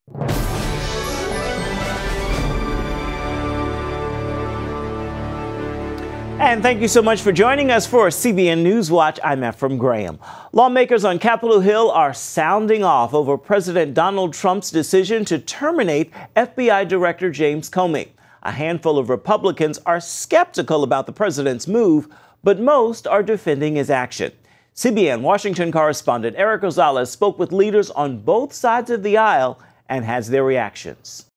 And thank you so much for joining us for CBN NewsWatch. I'm Ephraim Graham. Lawmakers on Capitol Hill are sounding off over President Donald Trump's decision to terminate FBI Director James Comey. A handful of Republicans are skeptical about the president's move, but most are defending his action. CBN Washington correspondent Eric Rosales spoke with leaders on both sides of the aisle and has their reactions.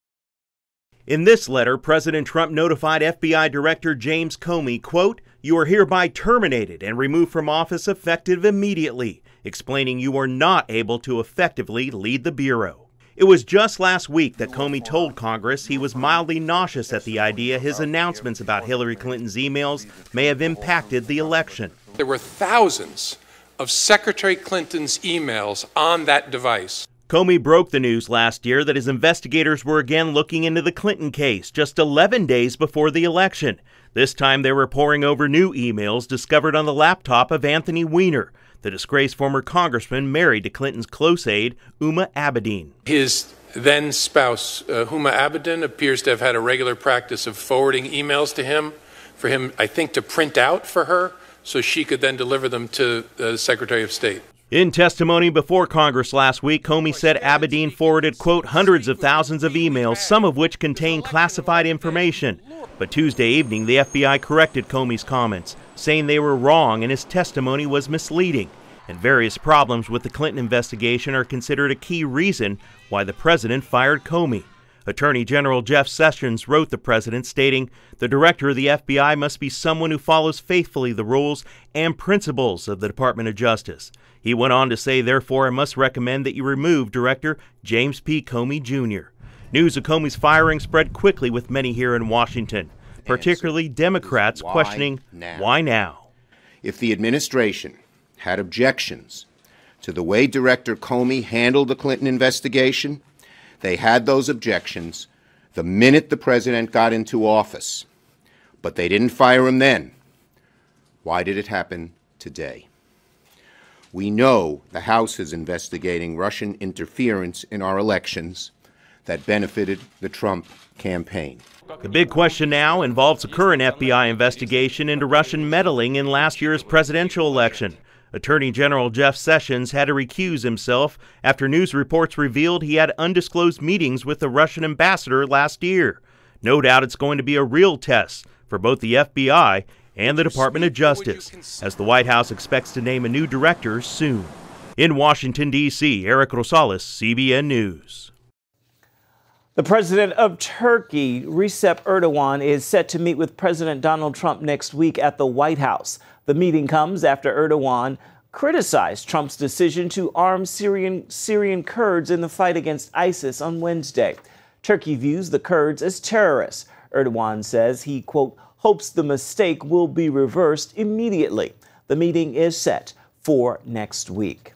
In this letter, President Trump notified FBI Director James Comey, quote, "You are hereby terminated and removed from office effective immediately," explaining you are not able to effectively lead the Bureau. It was just last week that Comey told Congress he was mildly nauseous at the idea his announcements about Hillary Clinton's emails may have impacted the election. There were thousands of Secretary Clinton's emails on that device. Comey broke the news last year that his investigators were again looking into the Clinton case just 11 days before the election. This time they were poring over new emails discovered on the laptop of Anthony Weiner, the disgraced former congressman married to Clinton's close aide, Huma Abedin. His then spouse, Huma Abedin, appears to have had a regular practice of forwarding emails to him, for him, I think, to print out for her so she could then deliver them to the Secretary of State. In testimony before Congress last week, Comey said Abedin forwarded, quote, hundreds of thousands of emails, some of which contain classified information. But Tuesday evening, the FBI corrected Comey's comments, saying they were wrong and his testimony was misleading. And various problems with the Clinton investigation are considered a key reason why the president fired Comey. Attorney General Jeff Sessions wrote the president, stating, "The director of the FBI must be someone who follows faithfully the rules and principles of the Department of Justice." He went on to say, "Therefore, I must recommend that you remove Director James P. Comey, Jr." News of Comey's firing spread quickly with many here in Washington, particularly Democrats questioning why now. If the administration had objections to the way Director Comey handled the Clinton investigation, they had those objections the minute the president got into office. But they didn't fire him then. Why did it happen today? We know the House is investigating Russian interference in our elections that benefited the Trump campaign. The big question now involves the current FBI investigation into Russian meddling in last year's presidential election. Attorney General Jeff Sessions had to recuse himself after news reports revealed he had undisclosed meetings with the Russian ambassador last year. No doubt it's going to be a real test for both the FBI and the Department of Justice, as the White House expects to name a new director soon. In Washington, D.C., Eric Rosales, CBN News. The president of Turkey, Recep Erdogan, is set to meet with President Donald Trump next week at the White House. The meeting comes after Erdogan criticized Trump's decision to arm Syrian Kurds in the fight against ISIS on Wednesday. Turkey views the Kurds as terrorists. Erdogan says he, quote, hopes the mistake will be reversed immediately. The meeting is set for next week.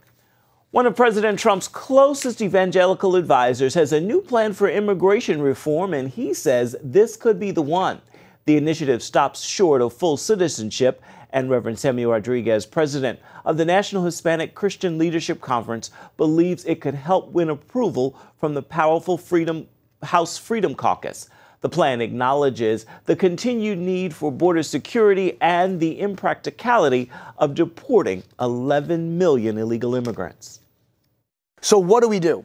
One of President Trump's closest evangelical advisors has a new plan for immigration reform, and he says this could be the one. The initiative stops short of full citizenship, and Reverend Samuel Rodriguez, president of the National Hispanic Christian Leadership Conference, believes it could help win approval from the powerful House Freedom Caucus. The plan acknowledges the continued need for border security and the impracticality of deporting 11 million illegal immigrants. So what do?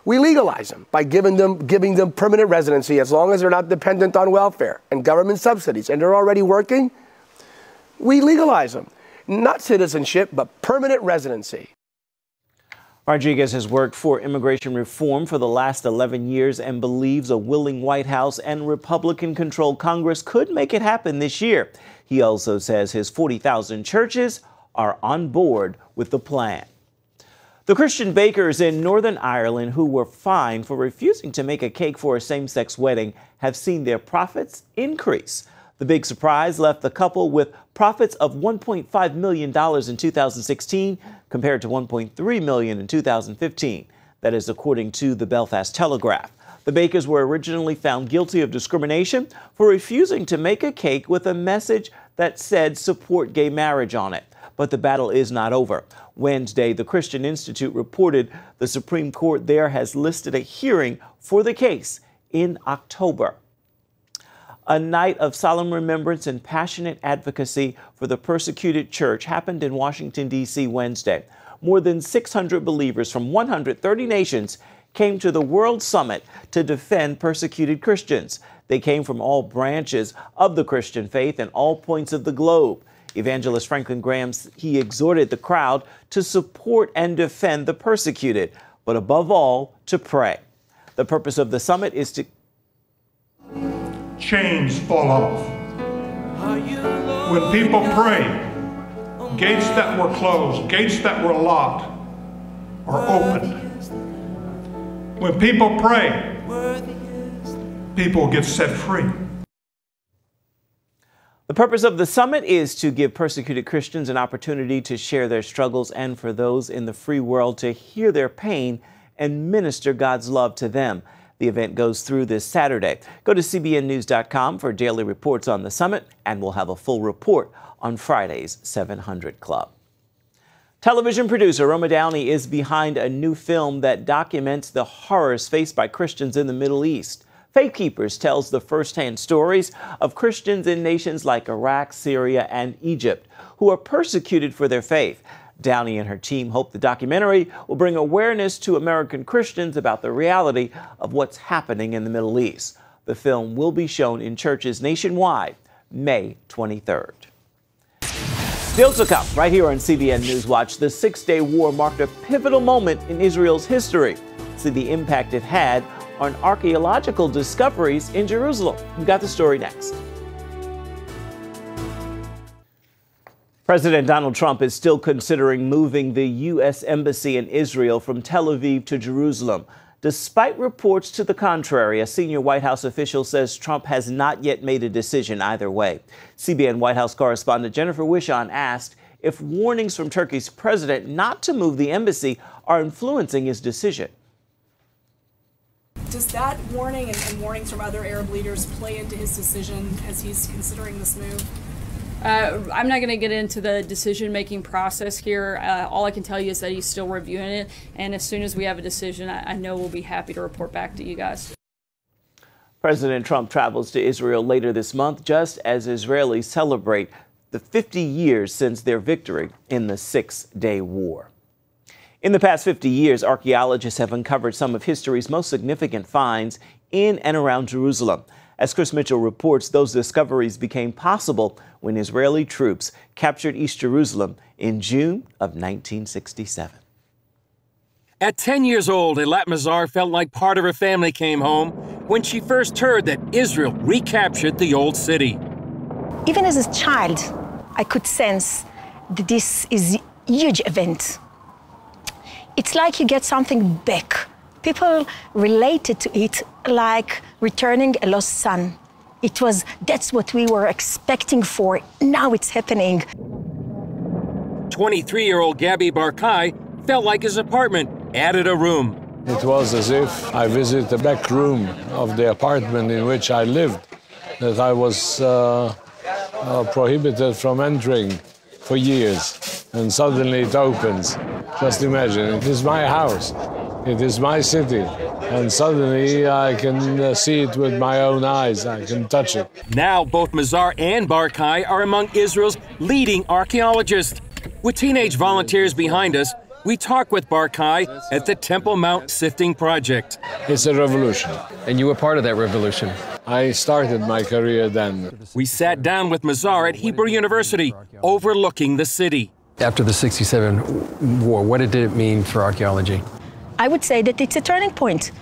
We legalize them by giving them permanent residency as long as they're not dependent on welfare and government subsidies and they're already working. We legalize them. Not citizenship, but permanent residency. Rodriguez has worked for immigration reform for the last 11 years and believes a willing White House and Republican-controlled Congress could make it happen this year. He also says his 40,000 churches are on board with the plan. The Christian bakers in Northern Ireland who were fined for refusing to make a cake for a same-sex wedding have seen their profits increase. The big surprise left the couple with profits of $1.5 million in 2016 compared to $1.3 million in 2015. That is according to the Belfast Telegraph. The bakers were originally found guilty of discrimination for refusing to make a cake with a message that said support gay marriage on it. but the battle is not over. Wednesday, the Christian Institute reported the Supreme Court there has listed a hearing for the case in October. A night of solemn remembrance and passionate advocacy for the persecuted church happened in Washington, D.C. Wednesday. More than 600 believers from 130 nations came to the World Summit to defend persecuted Christians. They came from all branches of the Christian faith and all points of the globe. Evangelist Franklin Graham, he exhorted the crowd to support and defend the persecuted, but above all, to pray. The purpose of the summit is to chains fall off. When people pray, gates that were closed, gates that were locked are opened. When people pray, people get set free. The purpose of the summit is to give persecuted Christians an opportunity to share their struggles and for those in the free world to hear their pain and minister God's love to them. The event goes through this Saturday. Go to CBNNews.com for daily reports on the summit, and we'll have a full report on Friday's 700 Club. Television producer Roma Downey is behind a new film that documents the horrors faced by Christians in the Middle East. Faith Keepers tells the first-hand stories of Christians in nations like Iraq, Syria, and Egypt who are persecuted for their faith. Downey and her team hope the documentary will bring awareness to American Christians about the reality of what's happening in the Middle East. The film will be shown in churches nationwide May 23rd. Still to come, right here on CBN NewsWatch, the Six-Day War marked a pivotal moment in Israel's history. See the impact it had on archaeological discoveries in Jerusalem. We've got the story next. President Donald Trump is still considering moving the U.S. Embassy in Israel from Tel Aviv to Jerusalem. Despite reports to the contrary, a senior White House official says Trump has not yet made a decision either way. CBN White House correspondent Jennifer Wishon asked if warnings from Turkey's president not to move the embassy are influencing his decision. Does that warning and warnings from other Arab leaders play into his decision as he's considering this move? I'm not going to get into the decision-making process here. All I can tell you is that he's still reviewing it, and as soon as we have a decision, I know we'll be happy to report back to you guys. President Trump travels to Israel later this month, just as Israelis celebrate the 50 years since their victory in the Six-Day War. In the past 50 years, archaeologists have uncovered some of history's most significant finds in and around Jerusalem. As Chris Mitchell reports, those discoveries became possible when Israeli troops captured East Jerusalem in June of 1967. At 10 years old, Eilat Mazar felt like part of her family came home when she first heard that Israel recaptured the old city. Even as a child, I could sense that this is a huge event. It's like you get something back. People related to it like returning a lost son. That's what we were expecting for. Now it's happening. 23-year-old Gabi Barkai felt like his apartment added a room. It was as if I visited the back room of the apartment in which I lived, that I was prohibited from entering for years. And suddenly it opens. Just imagine, it is my house. It is my city, and suddenly I can see it with my own eyes. I can touch it. Now both Mazar and Barkai are among Israel's leading archaeologists. With teenage volunteers behind us, we talk with Barkai at the Temple Mount Sifting Project. It's a revolution. And you were part of that revolution. I started my career then. We sat down with Mazar at Hebrew University, overlooking the city. After the '67 war, what did it mean for archaeology? I would say that it's a turning point.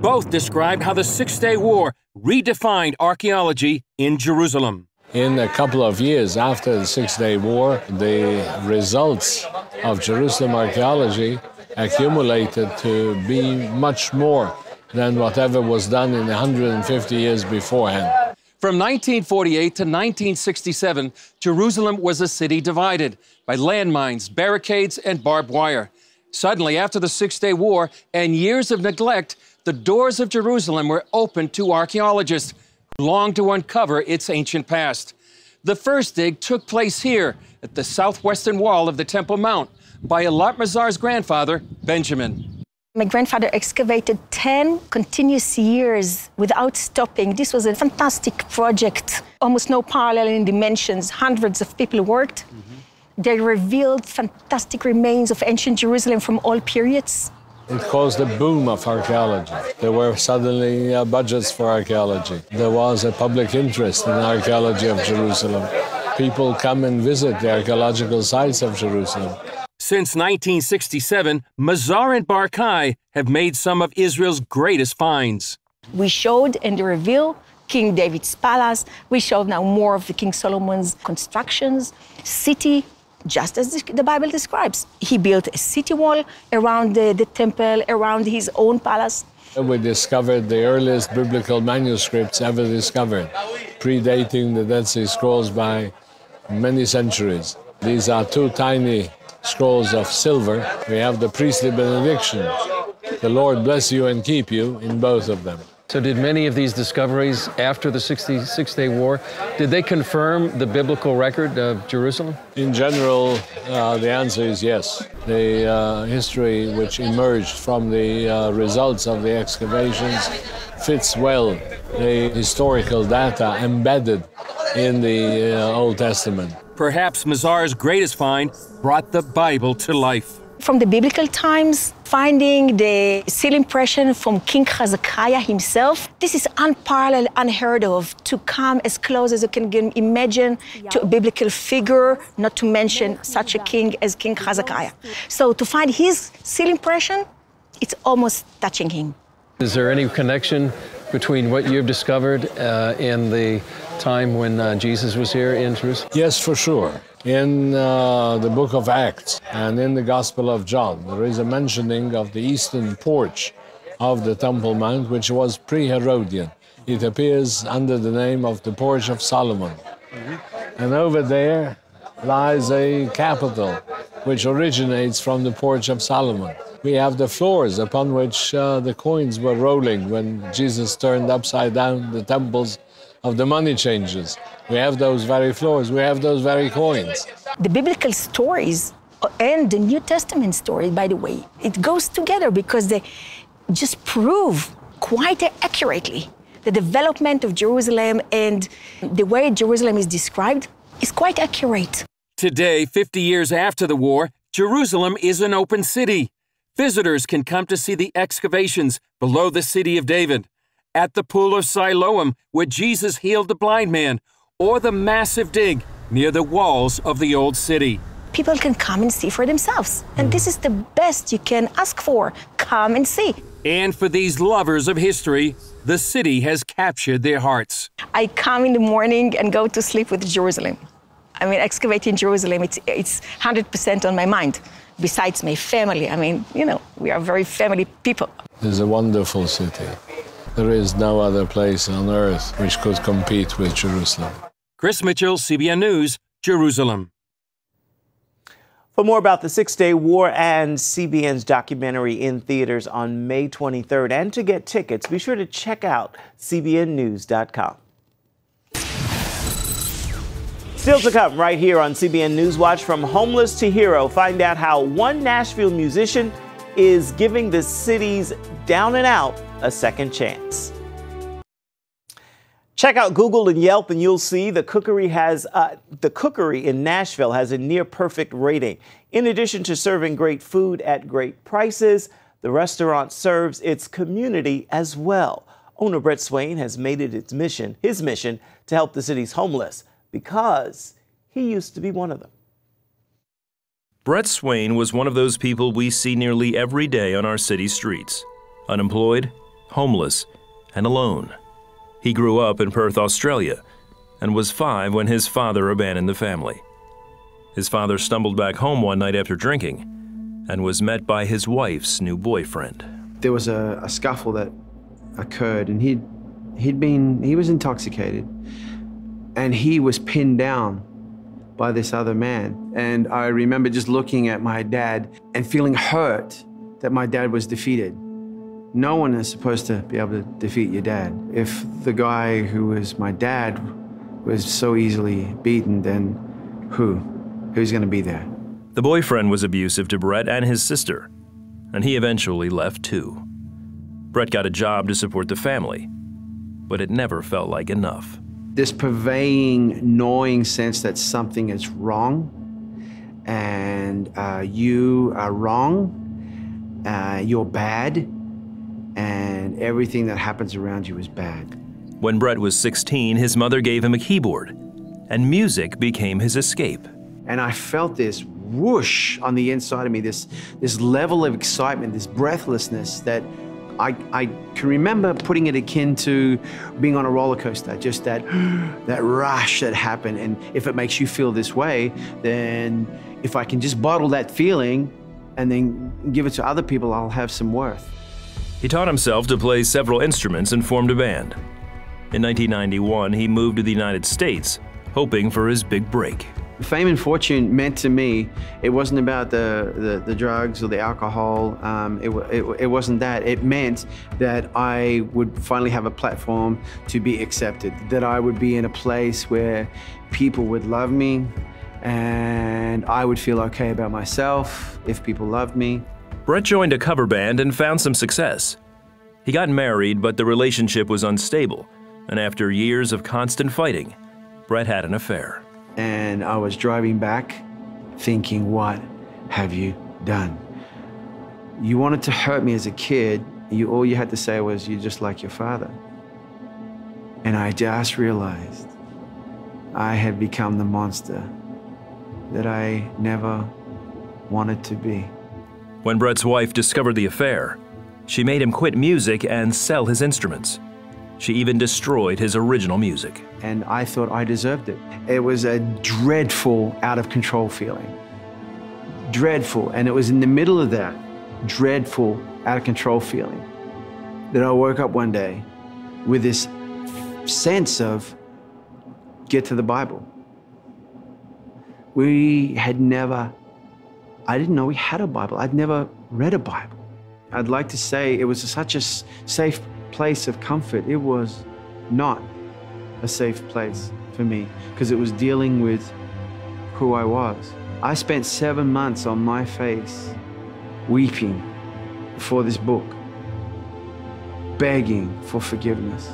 Both described how the Six-Day War redefined archaeology in Jerusalem. In a couple of years after the Six-Day War, the results of Jerusalem archaeology accumulated to be much more than whatever was done in 150 years beforehand. From 1948 to 1967, Jerusalem was a city divided by landmines, barricades, and barbed wire. Suddenly, after the Six-Day War and years of neglect, the doors of Jerusalem were opened to archaeologists who longed to uncover its ancient past. The first dig took place here at the southwestern wall of the Temple Mount by Eilat Mazar's grandfather, Benjamin. My grandfather excavated 10 continuous years without stopping. This was a fantastic project, almost no parallel in dimensions. Hundreds of people worked. They revealed fantastic remains of ancient Jerusalem from all periods. It caused a boom of archaeology. There were suddenly budgets for archaeology. There was a public interest in archaeology of Jerusalem. People come and visit the archaeological sites of Jerusalem. Since 1967, Mazar and Barkai have made some of Israel's greatest finds. We showed in the reveal King David's palace. We showed now more of the King Solomon's constructions, city, just as the Bible describes. He built a city wall around the temple, around his own palace. We discovered the earliest biblical manuscripts ever discovered, predating the Dead Sea Scrolls by many centuries. These are two tiny scrolls of silver. We have the priestly benediction. The Lord bless you and keep you in both of them. So did many of these discoveries after the 66-day war, did they confirm the biblical record of Jerusalem? In general, the answer is yes. The history which emerged from the results of the excavations fits well the historical data embedded in the Old Testament. Perhaps Mazar's greatest find brought the Bible to life. From the biblical times, finding the seal impression from King Hezekiah himself, this is unparalleled, unheard of, to come as close as you can imagine to a biblical figure, not to mention such a king as King Hezekiah. So to find his seal impression, it's almost touching him. Is there any connection between what you've discovered and the time when Jesus was here in Jerusalem? Yes, for sure. In the book of Acts and in the Gospel of John, there is a mentioning of the eastern porch of the Temple Mount, which was pre-Herodian. It appears under the name of the Porch of Solomon. And over there lies a capital which originates from the Porch of Solomon. We have the floors upon which the coins were rolling when Jesus turned upside down the temples of the money changers. We have those very floors, we have those very coins. The biblical stories and the New Testament story, by the way, it goes together because they just prove quite accurately the development of Jerusalem, and the way Jerusalem is described is quite accurate. Today, 50 years after the war, Jerusalem is an open city. Visitors can come to see the excavations below the city of David, at the pool of Siloam, where Jesus healed the blind man, or the massive dig near the walls of the old city. People can come and see for themselves. And this is the best you can ask for. Come and see. And for these lovers of history, the city has captured their hearts. I come in the morning and go to sleep with Jerusalem. I mean, excavating Jerusalem, it's 100% on my mind. Besides my family, I mean, you know, we are very family people. It's a wonderful city. There is no other place on earth which could compete with Jerusalem. Chris Mitchell, CBN News, Jerusalem. For more about the Six-Day War and CBN's documentary in theaters on May 23rd, and to get tickets, be sure to check out cbnnews.com. Still to come right here on CBN NewsWatch, from homeless to hero, find out how one Nashville musician is giving the city's down and out a second chance. Check out Google and Yelp and you'll see the cookery in Nashville has a near perfect rating. In addition to serving great food at great prices, the restaurant serves its community as well. Owner Brett Swain has made it his mission to help the city's homeless because he used to be one of them. Brett Swain was one of those people we see nearly every day on our city streets. Unemployed, homeless, and alone. He grew up in Perth, Australia, and was 5 when his father abandoned the family. His father stumbled back home one night after drinking and was met by his wife's new boyfriend. There was a scuffle that occurred, and he was intoxicated, and he was pinned down by this other man. And I remember just looking at my dad and feeling hurt that my dad was defeated. No one is supposed to be able to defeat your dad. If the guy who was my dad was so easily beaten, then who's going to be there? The boyfriend was abusive to Brett and his sister, and he eventually left too. Brett got a job to support the family, but it never felt like enough. This pervading, gnawing sense that something is wrong, and you are wrong, you're bad, and everything that happens around you is bad. When Brett was 16, his mother gave him a keyboard, and music became his escape. And I felt this whoosh on the inside of me, this level of excitement, this breathlessness that I can remember putting it akin to being on a roller coaster, just that rush that happened. And if it makes you feel this way, then if I can just bottle that feeling and then give it to other people, I'll have some worth. He taught himself to play several instruments and formed a band. In 1991, he moved to the United States, hoping for his big break. Fame and fortune meant to me, it wasn't about the drugs or the alcohol. It wasn't that. It meant that I would finally have a platform to be accepted, that I would be in a place where people would love me and I would feel okay about myself if people loved me. Brett joined a cover band and found some success. He got married, but the relationship was unstable, and after years of constant fighting, Brett had an affair. And I was driving back thinking, what have you done? You wanted to hurt me as a kid. All you had to say was, you're just like your father. And I just realized I had become the monster that I never wanted to be. When Brett's wife discovered the affair, she made him quit music and sell his instruments. She even destroyed his original music. And I thought I deserved it. It was a dreadful, out-of-control feeling. Dreadful. And it was in the middle of that dreadful, out-of-control feeling that I woke up one day with this sense of, get to the Bible. I didn't know we had a Bible. I'd never read a Bible. I'd like to say it was such a safe place of comfort. It was not a safe place for me because it was dealing with who I was. I spent 7 months on my face weeping for this book, begging for forgiveness,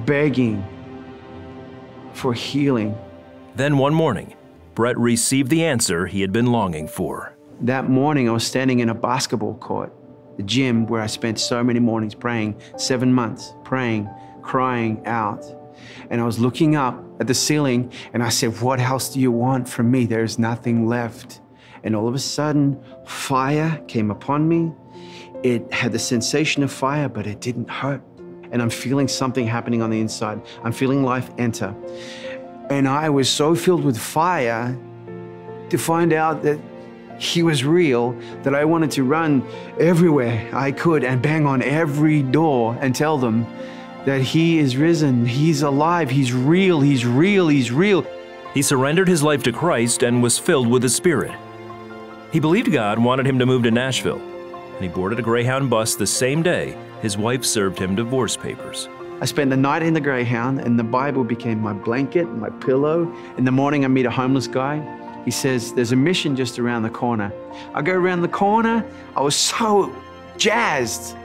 begging for healing. Then one morning, Brett received the answer he had been longing for. That morning, I was standing in a basketball court, the gym where I spent so many mornings praying, 7 months praying, crying out. And I was looking up at the ceiling and I said, what else do you want from me? There's nothing left. And all of a sudden, fire came upon me. It had the sensation of fire, but it didn't hurt. And I'm feeling something happening on the inside. I'm feeling life enter. And I was so filled with fire to find out that he was real, that I wanted to run everywhere I could and bang on every door and tell them that he is risen, he's alive, he's real, he's real, he's real. He surrendered his life to Christ and was filled with the Spirit. He believed God wanted him to move to Nashville, and he boarded a Greyhound bus the same day his wife served him divorce papers. I spent the night in the Greyhound, and the Bible became my blanket, my pillow. In the morning, I meet a homeless guy. He says, there's a mission just around the corner. I go around the corner. I was so jazzed.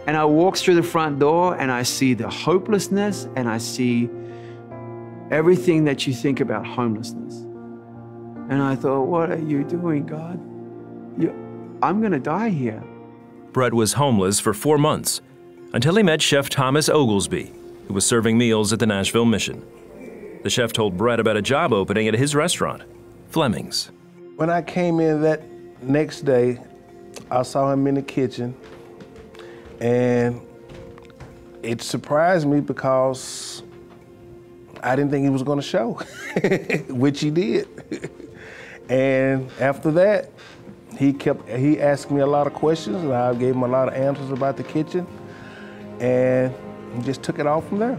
And I walk through the front door, and I see the hopelessness, and I see everything that you think about homelessness. And I thought, what are you doing, God? I'm going to die here. Brett was homeless for 4 months, until he met Chef Thomas Oglesby, who was serving meals at the Nashville Mission. The chef told Brett about a job opening at his restaurant, Fleming's. When I came in that next day, I saw him in the kitchen, and it surprised me because I didn't think he was going to show, which he did. And after that, he asked me a lot of questions, and I gave him a lot of answers about the kitchen, and he just took it off from there.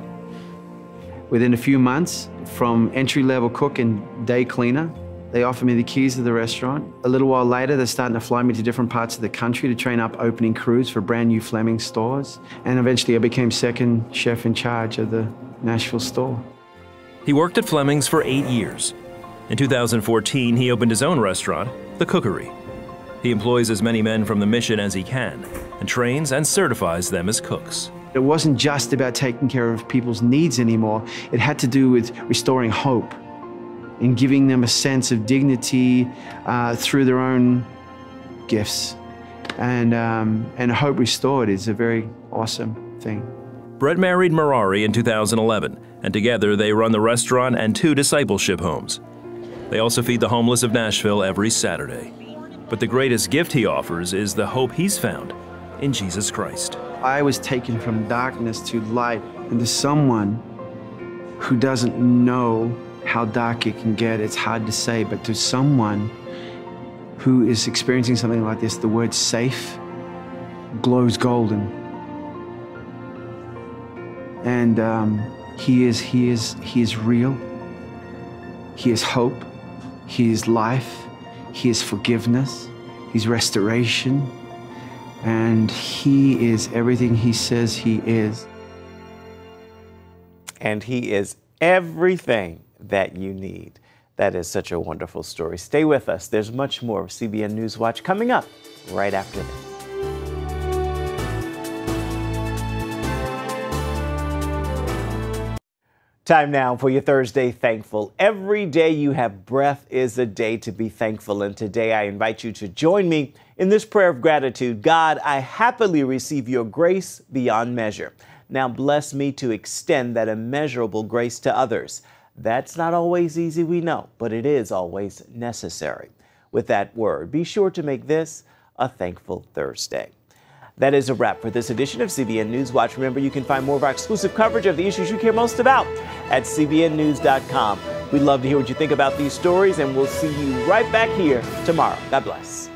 Within a few months, from entry-level cook and day cleaner, they offered me the keys to the restaurant. A little while later, they're starting to fly me to different parts of the country to train up opening crews for brand new Fleming's stores. And eventually I became second chef in charge of the Nashville store. He worked at Fleming's for 8 years. In 2014, he opened his own restaurant, The Cookery. He employs as many men from the mission as he can and trains and certifies them as cooks. It wasn't just about taking care of people's needs anymore. It had to do with restoring hope and giving them a sense of dignity through their own gifts. And hope restored is a very awesome thing. Brett married Marari in 2011, and together they run the restaurant and 2 discipleship homes. They also feed the homeless of Nashville every Saturday. But the greatest gift he offers is the hope he's found in Jesus Christ. I was taken from darkness to light into someone who doesn't know how dark it can get. It's hard to say, but to someone who is experiencing something like this, the word safe glows golden. And he is real. He is hope. He is life. He is forgiveness. He's restoration. And he is everything he says he is. And he is everything that you need. That is such a wonderful story. Stay with us. There's much more of CBN NewsWatch coming up right after this. Time now for your Thursday Thankful. Every day you have breath is a day to be thankful. And today I invite you to join me in this prayer of gratitude. God, I happily receive your grace beyond measure. Now bless me to extend that immeasurable grace to others. That's not always easy, we know, but it is always necessary. With that word, be sure to make this a thankful Thursday. That is a wrap for this edition of CBN NewsWatch. Remember, you can find more of our exclusive coverage of the issues you care most about at cbnnews.com. We'd love to hear what you think about these stories, and we'll see you right back here tomorrow. God bless.